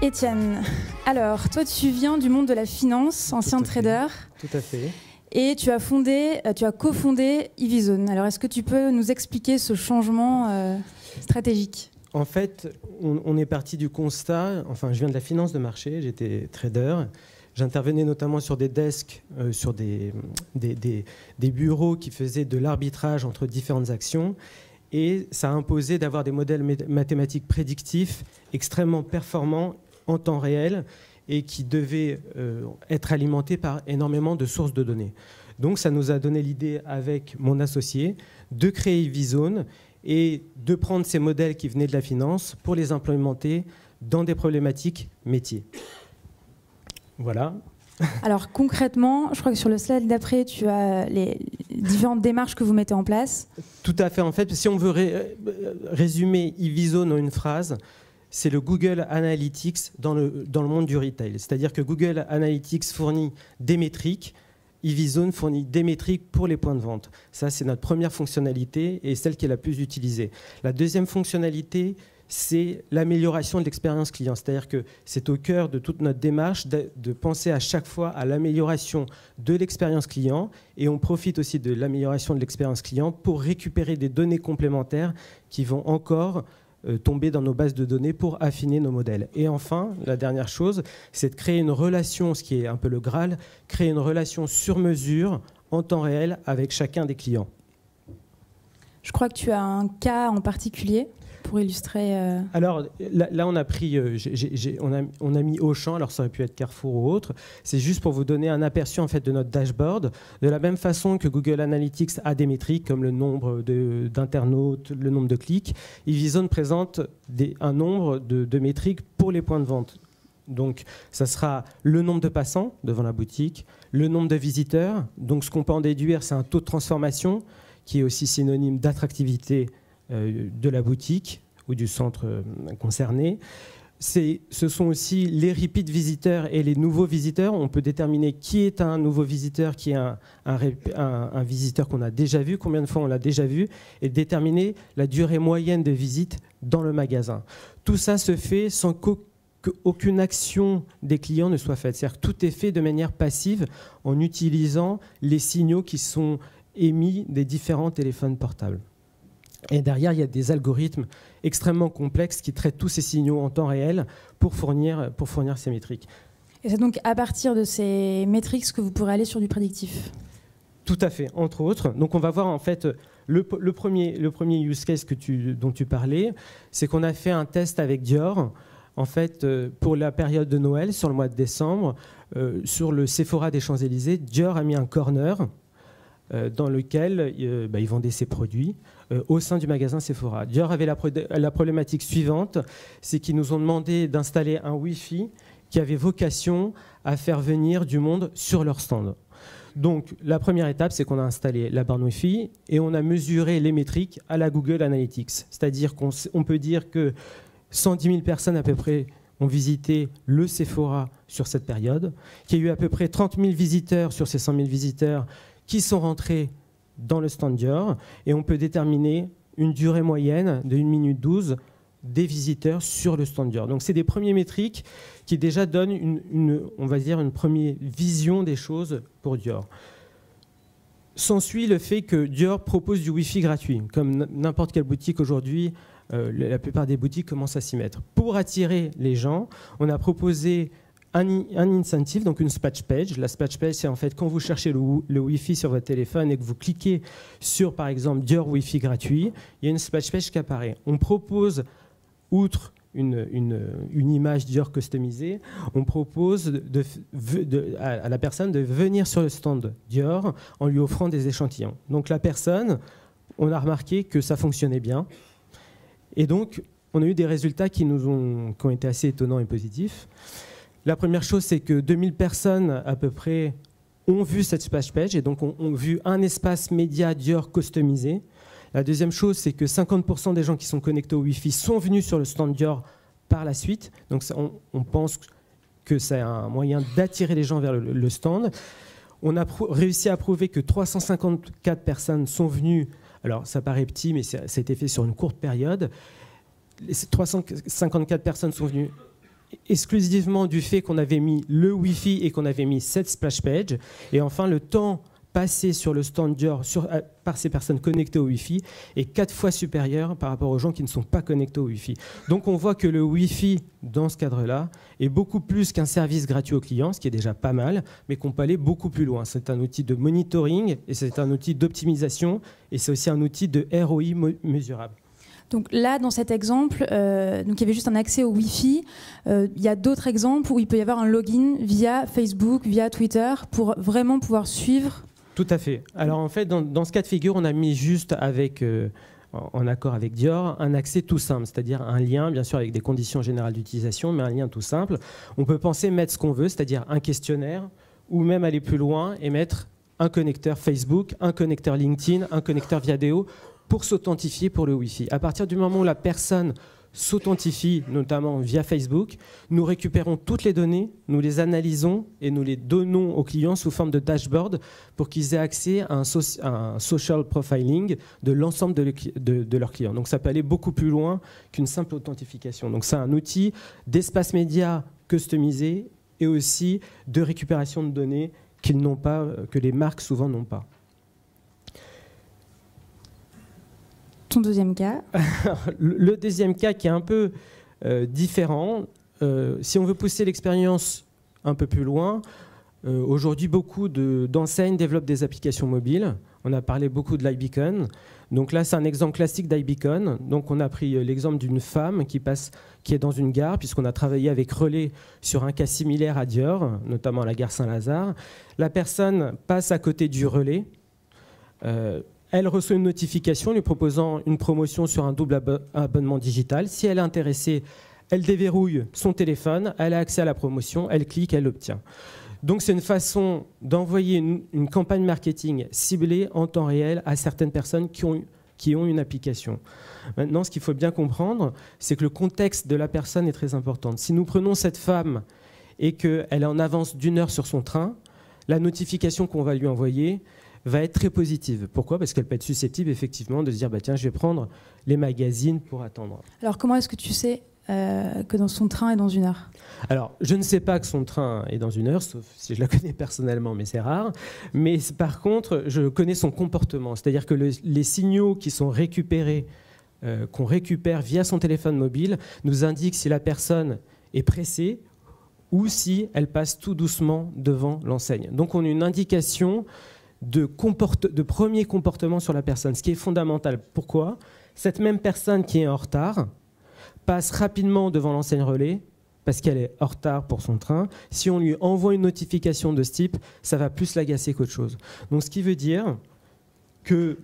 Étienne, alors toi tu viens du monde de la finance, ancien trader. Tout à fait. Et tu as cofondé EasyZone. Alors est-ce que tu peux nous expliquer ce changement stratégique ? En fait, on est parti du constat, enfin je viens de la finance de marché, j'étais trader, j'intervenais notamment sur des desks, sur des bureaux qui faisaient de l'arbitrage entre différentes actions, et ça a imposé d'avoir des modèles mathématiques prédictifs extrêmement performants en temps réel et qui devaient être alimentés par énormément de sources de données. Donc ça nous a donné l'idée avec mon associé de créer EasyZone et de prendre ces modèles qui venaient de la finance pour les implémenter dans des problématiques métiers. Voilà. Alors concrètement, je crois que sur le slide d'après, tu as les différentes démarches que vous mettez en place. Tout à fait. En fait, si on veut résumer EasyZone en une phrase, c'est le Google Analytics dans le monde du retail. C'est-à-dire que Google Analytics fournit des métriques, EasyZone fournit des métriques pour les points de vente. Ça, c'est notre première fonctionnalité et celle qui est la plus utilisée. La deuxième fonctionnalité, c'est l'amélioration de l'expérience client. C'est-à-dire que c'est au cœur de toute notre démarche de penser à chaque fois à l'amélioration de l'expérience client, et on profite aussi de l'amélioration de l'expérience client pour récupérer des données complémentaires qui vont encore tomber dans nos bases de données pour affiner nos modèles. Et enfin, la dernière chose, c'est de créer une relation, ce qui est un peu le Graal, créer une relation sur mesure en temps réel avec chacun des clients. Je crois que tu as un cas en particulier pour illustrer. Alors là, on a pris, on a mis Auchan. Alors ça aurait pu être Carrefour ou autre. C'est juste pour vous donner un aperçu en fait de notre dashboard. De la même façon que Google Analytics a des métriques comme le nombre d'internautes, le nombre de clics, EasyZone présente un nombre de métriques pour les points de vente. Donc, ça sera le nombre de passants devant la boutique, le nombre de visiteurs. Donc, ce qu'on peut en déduire, c'est un taux de transformation qui est aussi synonyme d'attractivité de la boutique ou du centre concerné. Ce sont aussi les repeat visiteurs et les nouveaux visiteurs. On peut déterminer qui est un nouveau visiteur, qui est un visiteur qu'on a déjà vu, combien de fois on l'a déjà vu, et déterminer la durée moyenne de visite dans le magasin. Tout ça se fait sans qu'aucune action des clients ne soit faite. C'est-à-dire que tout est fait de manière passive en utilisant les signaux qui sont émis des différents téléphones portables. Et derrière, il y a des algorithmes extrêmement complexes qui traitent tous ces signaux en temps réel pour fournir ces métriques. Et c'est donc à partir de ces métriques que vous pourrez aller sur du prédictif. Tout à fait, entre autres. Donc on va voir en fait le premier use case dont tu parlais, c'est qu'on a fait un test avec Dior, en fait, pour la période de Noël, sur le mois de décembre, sur le Sephora des Champs-Élysées. Dior a mis un corner dans lequel ils vendaient ses produits au sein du magasin Sephora. Dior avait la problématique suivante, c'est qu'ils nous ont demandé d'installer un Wi-Fi qui avait vocation à faire venir du monde sur leur stand. Donc la première étape, c'est qu'on a installé la borne Wi-Fi et on a mesuré les métriques à la Google Analytics. C'est-à-dire qu'on peut dire que 110 000 personnes à peu près ont visité le Sephora sur cette période, qu'il y a eu à peu près 30 000 visiteurs sur ces 100 000 visiteurs qui sont rentrés dans le stand Dior, et on peut déterminer une durée moyenne de 1 minute 12 des visiteurs sur le stand Dior. Donc c'est des premiers métriques qui déjà donnent on va dire une première vision des choses pour Dior. S'ensuit le fait que Dior propose du Wi-Fi gratuit. Comme n'importe quelle boutique aujourd'hui, la plupart des boutiques commencent à s'y mettre. Pour attirer les gens, on a proposé un incentive, donc une splash page. La splash page, c'est en fait quand vous cherchez le Wi-Fi sur votre téléphone et que vous cliquez sur, par exemple, Dior Wi-Fi gratuit, il y a une splash page qui apparaît. On propose, outre une image Dior customisée, on propose à la personne de venir sur le stand Dior en lui offrant des échantillons. Donc la personne, on a remarqué que ça fonctionnait bien. Et donc, on a eu des résultats qui ont été assez étonnants et positifs. La première chose, c'est que 2000 personnes à peu près ont vu cette splash page et donc ont vu un espace média Dior customisé. La deuxième chose, c'est que 50% des gens qui sont connectés au Wi-Fi sont venus sur le stand Dior par la suite. Donc on pense que c'est un moyen d'attirer les gens vers le stand. On a réussi à prouver que 354 personnes sont venues. Alors ça paraît petit, mais ça a été fait sur une courte période. 354 personnes sont venues. exclusivement du fait qu'on avait mis le Wi-Fi et qu'on avait mis cette splash page. Et enfin, le temps passé sur le stand Dior par ces personnes connectées au Wi-Fi est 4 fois supérieur par rapport aux gens qui ne sont pas connectés au Wi-Fi. Donc on voit que le Wi-Fi, dans ce cadre-là, est beaucoup plus qu'un service gratuit aux clients, ce qui est déjà pas mal, mais qu'on peut aller beaucoup plus loin. C'est un outil de monitoring, et c'est un outil d'optimisation, et c'est aussi un outil de ROI mesurable. Donc là, dans cet exemple, donc il y avait juste un accès au Wi-Fi. Il y a d'autres exemples où il peut y avoir un login via Facebook, via Twitter, pour vraiment pouvoir suivre. Tout à fait. Alors en fait, dans ce cas de figure, on a mis juste avec, en accord avec Dior, un accès tout simple, c'est-à-dire un lien, bien sûr avec des conditions générales d'utilisation, mais un lien tout simple. On peut penser mettre ce qu'on veut, c'est-à-dire un questionnaire, ou même aller plus loin et mettre un connecteur Facebook, un connecteur LinkedIn, un connecteur Viadeo, pour s'authentifier pour le Wi-Fi. À partir du moment où la personne s'authentifie, notamment via Facebook, nous récupérons toutes les données, nous les analysons et nous les donnons aux clients sous forme de dashboard pour qu'ils aient accès à un social profiling de l'ensemble de leurs clients. Donc ça peut aller beaucoup plus loin qu'une simple authentification. Donc c'est un outil d'espace média customisé et aussi de récupération de données qu'ils n'ont pas, que les marques souvent n'ont pas. Ton deuxième cas. Le deuxième cas qui est un peu différent, si on veut pousser l'expérience un peu plus loin, aujourd'hui beaucoup d'enseignes développent des applications mobiles. On a parlé beaucoup de l'iBeacon. Donc là, c'est un exemple classique d'iBeacon. Donc on a pris l'exemple d'une femme qui est dans une gare, puisqu'on a travaillé avec Relais sur un cas similaire à Dior, notamment à la gare Saint-Lazare. La personne passe à côté du relais. Elle reçoit une notification lui proposant une promotion sur un double abonnement digital. Si elle est intéressée, elle déverrouille son téléphone, elle a accès à la promotion, elle clique, elle l'obtient. Donc c'est une façon d'envoyer une campagne marketing ciblée en temps réel à certaines personnes qui ont une application. Maintenant, ce qu'il faut bien comprendre, c'est que le contexte de la personne est très important. Si nous prenons cette femme et qu'elle est en avance d'1 heure sur son train, la notification qu'on va lui envoyer va être très positive. Pourquoi ? Parce qu'elle peut être susceptible effectivement de se dire tiens, je vais prendre les magazines pour attendre. Alors comment est-ce que tu sais que dans son train est dans 1 heure ? Alors, je ne sais pas que son train est dans 1 heure, sauf si je la connais personnellement, mais c'est rare. Mais par contre, je connais son comportement. C'est-à-dire que les signaux qui sont récupérés, qu'on récupère via son téléphone mobile, nous indiquent si la personne est pressée ou si elle passe tout doucement devant l'enseigne. Donc on a une indication de premier comportement sur la personne, ce qui est fondamental. Pourquoi ? Cette même personne qui est en retard passe rapidement devant l'enseigne Relais parce qu'elle est en retard pour son train. Si on lui envoie une notification de ce type, ça va plus l'agacer qu'autre chose. Donc ce qui veut dire que...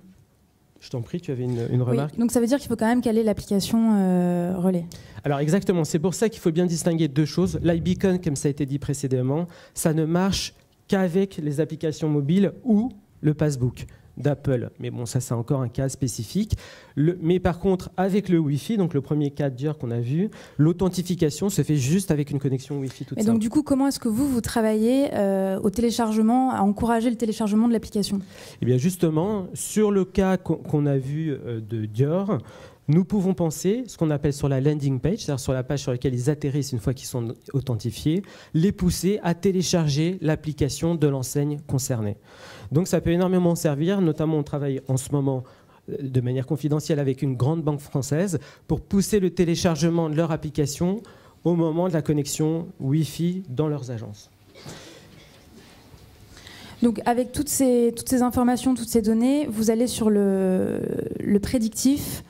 Je t'en prie, tu avais une remarque. Oui, donc ça veut dire qu'il faut quand même caler l'application Relais. Alors exactement, c'est pour ça qu'il faut bien distinguer 2 choses. l'iBeacon, comme ça a été dit précédemment, ça ne marche qu'avec les applications mobiles ou le Passbook d'Apple. Mais bon, ça c'est encore un cas spécifique. Mais par contre, avec le Wi-Fi, donc le premier cas de Dior qu'on a vu, l'authentification se fait juste avec une connexion Wi-Fi toute simple. Et donc du coup, comment est-ce que vous travaillez au téléchargement, à encourager le téléchargement de l'application ? Eh bien justement, sur le cas qu'on a vu de Dior, nous pouvons penser, ce qu'on appelle sur la landing page, c'est-à-dire sur la page sur laquelle ils atterrissent une fois qu'ils sont authentifiés, les pousser à télécharger l'application de l'enseigne concernée. Donc ça peut énormément servir, notamment on travaille en ce moment de manière confidentielle avec une grande banque française pour pousser le téléchargement de leur application au moment de la connexion Wi-Fi dans leurs agences. Donc avec toutes ces informations, toutes ces données, vous allez sur le prédictif.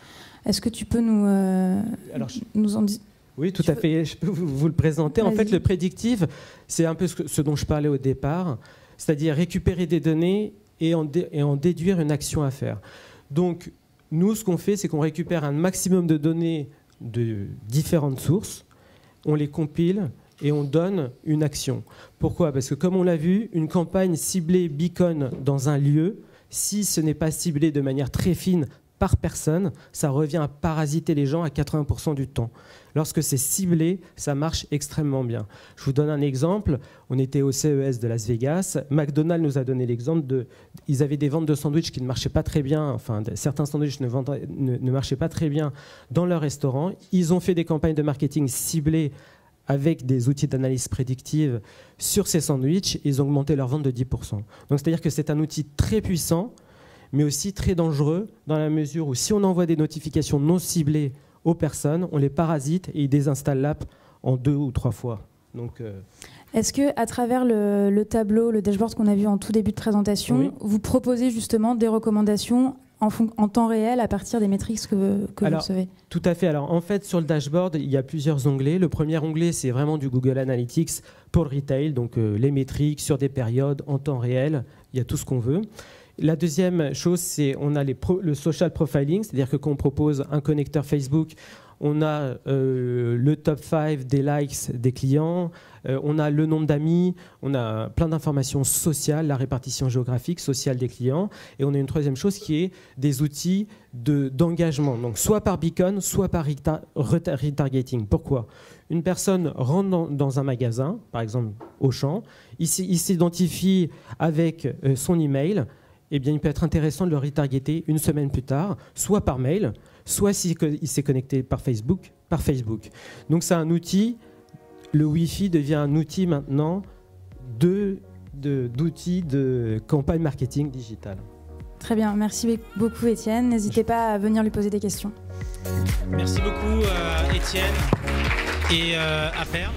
Est-ce que tu peux nous en dire ? Oui, tout à fait. Je peux vous le présenter. En fait, le prédictif, c'est un peu ce dont je parlais au départ, c'est-à-dire récupérer des données et en déduire une action à faire. Donc, nous, ce qu'on fait, c'est qu'on récupère un maximum de données de différentes sources, on les compile et on donne une action. Pourquoi ? Parce que, comme on l'a vu, une campagne ciblée beacon dans un lieu, si ce n'est pas ciblé de manière très fine par personne, ça revient à parasiter les gens à 80% du temps. Lorsque c'est ciblé, ça marche extrêmement bien. Je vous donne un exemple. On était au CES de Las Vegas. McDonald's nous a donné l'exemple ils avaient des ventes de sandwichs qui ne marchaient pas très bien. Enfin, certains sandwichs ne marchaient pas très bien dans leur restaurant. Ils ont fait des campagnes de marketing ciblées avec des outils d'analyse prédictive sur ces sandwichs, ils ont augmenté leur vente de 10%. Donc c'est-à-dire que c'est un outil très puissant, mais aussi très dangereux, dans la mesure où si on envoie des notifications non ciblées aux personnes, on les parasite et ils désinstallent l'app en 2 ou 3 fois. Donc, est-ce qu'à travers le tableau, le dashboard qu'on a vu en tout début de présentation, oui, vous proposez justement des recommandations en temps réel à partir des métriques que vous recevez? Tout à fait. Alors, en fait, sur le dashboard, il y a plusieurs onglets. Le premier onglet, c'est vraiment du Google Analytics pour le retail, donc les métriques sur des périodes en temps réel. Il y a tout ce qu'on veut. La deuxième chose, c'est on a le social profiling, c'est-à-dire que quand on propose un connecteur Facebook, on a le top 5 des likes des clients, on a le nombre d'amis, on a plein d'informations sociales, la répartition géographique, sociale des clients. Et on a une troisième chose qui est des outils d'engagement, donc soit par beacon, soit par retargeting. Pourquoi? Une personne rentre dans un magasin, par exemple Auchan, il s'identifie avec son email. Eh bien, il peut être intéressant de le retargeter une semaine plus tard, soit par mail, soit s'il s'est connecté par Facebook. Donc c'est un outil, le Wi-Fi devient un outil maintenant d'outils de campagne marketing digitale. Très bien, merci beaucoup Étienne. N'hésitez pas à venir lui poser des questions. Merci beaucoup Étienne et à Perle.